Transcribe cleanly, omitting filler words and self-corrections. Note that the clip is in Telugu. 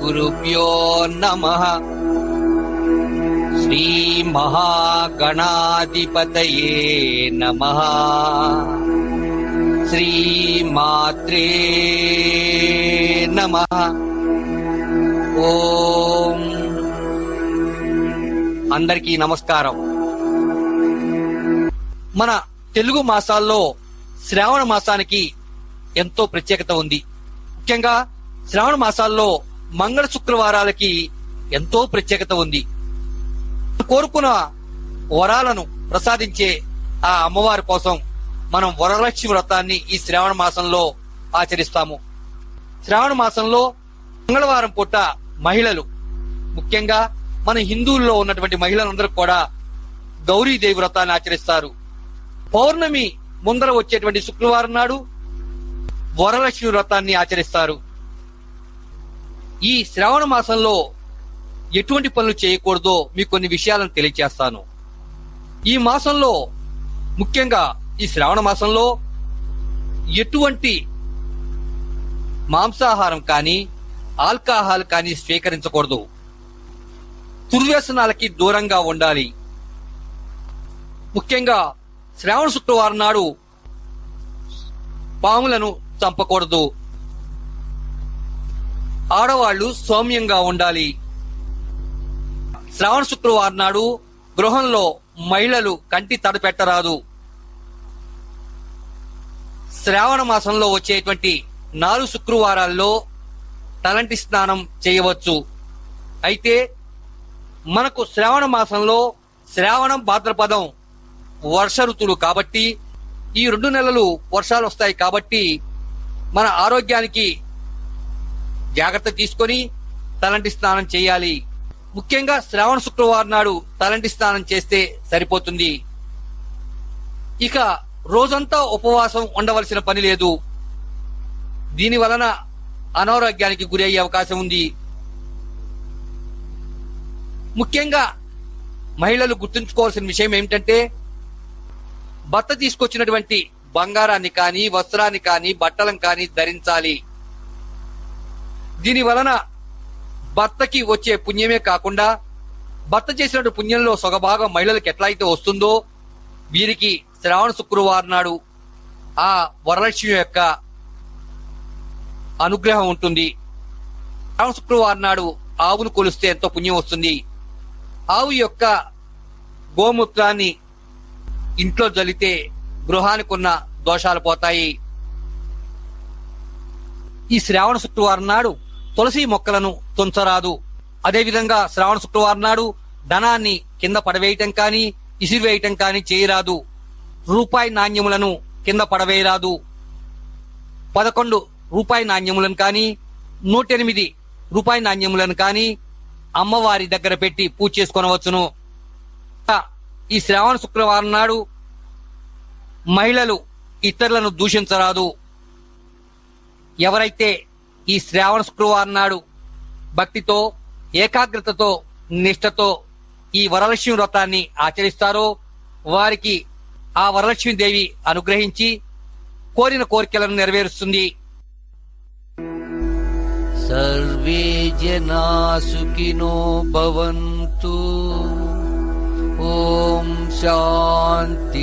గురుభ్యో నమః. శ్రీ మహాగణాధిపతయే నమః. శ్రీ మాత్రే నమః. ఓం. అందరికీ నమస్కారం. మన తెలుగు మాసాల్లో శ్రావణ మాసానికి ఎంతో ప్రత్యేకత ఉంది. ముఖ్యంగా శ్రావణ మాసాల్లో మంగళ శుక్రవారాలకి ఎంతో ప్రత్యేకత ఉంది. కోరుకున్న వరాలను ప్రసాదించే ఆ అమ్మవారి కోసం మనం వరలక్ష్మి వ్రతాన్ని ఈ శ్రావణ మాసంలో ఆచరిస్తాము. శ్రావణ మాసంలో మంగళవారం పూట మహిళలు, ముఖ్యంగా మన హిందువుల్లో ఉన్నటువంటి మహిళలందరూ కూడా గౌరీదేవి వ్రతాన్ని ఆచరిస్తారు. పౌర్ణమి ముందర వచ్చేటువంటి శుక్రవారం నాడు వరలక్ష్మి వ్రతాన్ని ఆచరిస్తారు. ఈ శ్రావణ మాసంలో ఎటువంటి పనులు చేయకూడదో మీకు కొన్ని విషయాలను తెలియజేస్తాను. ఈ మాసంలో, ముఖ్యంగా ఈ శ్రావణ మాసంలో ఎటువంటి మాంసాహారం కానీ ఆల్కహాల్ కానీ స్వీకరించకూడదు. దుర్వ్యసనాలకి దూరంగా ఉండాలి. ముఖ్యంగా శ్రావణ శుక్రవారం నాడు పాములను చంపకూడదు. ఆడవాళ్లు సౌమ్యంగా ఉండాలి. శ్రావణ శుక్రవారం నాడు గృహంలో మహిళలు కంటి తడిపెట్టరాదు. శ్రావణ మాసంలో వచ్చేటువంటి 4 శుక్రవారాల్లో తలంటి స్నానం చేయవచ్చు. అయితే మనకు శ్రావణ మాసంలో శ్రావణం భాద్రపదం వర్ష ఋతువులు కాబట్టి ఈ 2 నెలలు వర్షాలు వస్తాయి. కాబట్టి మన ఆరోగ్యానికి జాగ్రత్త తీసుకొని తలంటి స్నానం చేయాలి. ముఖ్యంగా శ్రావణ శుక్రవారం నాడు తలంటి స్నానం చేస్తే సరిపోతుంది. ఇక రోజంతా ఉపవాసం ఉండవలసిన పని లేదు. దీని వలన అనారోగ్యానికి గురి అయ్యే అవకాశం ఉంది. ముఖ్యంగా మహిళలు గుర్తుంచుకోవాల్సిన విషయం ఏమిటంటే, భర్త తీసుకొచ్చినటువంటి బంగారాన్ని కానీ, వస్త్రాన్ని కానీ, బట్టలను కానీ ధరించాలి. దీని వలన భర్తకి వచ్చే పుణ్యమే కాకుండా భర్త చేసినట్టు పుణ్యంలో సగభాగం మహిళలకు ఎట్లయితే వస్తుందో, వీరికి శ్రావణ శుక్రవారం నాడు ఆ వరలక్ష్మి యొక్క అనుగ్రహం ఉంటుంది. శ్రావణ శుక్రవారం నాడు ఆవును కొలిస్తే ఎంతో పుణ్యం వస్తుంది. ఆవు యొక్క గోమూత్రాన్ని ఇంట్లో జల్లితే గృహానికి ఉన్న దోషాలు పోతాయి. ఈ శ్రావణ శుక్రవారం నాడు తులసి మొక్కలను తుంచరాదు. అదేవిధంగా శ్రావణ శుక్రవారం నాడు ధనాన్ని కింద పడవేయటం కానీ, ఇసిరివేయటం కానీ చేయరాదు. రూపాయి నాణ్యములను కింద పడవేయరాదు. 11 రూపాయి నాణ్యములను కానీ, 108 రూపాయి నాణ్యములను కానీ అమ్మవారి దగ్గర పెట్టి పూజ చేసుకొనవచ్చును. ఈ శ్రావణ శుక్రవారం నాడు మహిళలు ఇతరులను దూషించరాదు. ఎవరైతే ఈ శ్రావణ శుక్రవారం నాడు భక్తితో, ఏకాగ్రతతో, నిష్ఠతో ఈ వరలక్ష్మి వ్రతాన్ని ఆచరిస్తారో వారికి ఆ వరలక్ష్మీదేవి అనుగ్రహించి కోరిన కోరికలను నెరవేరుస్తుంది. సర్వే జనా సుఖినో భవంతు. ఓం శాంతి.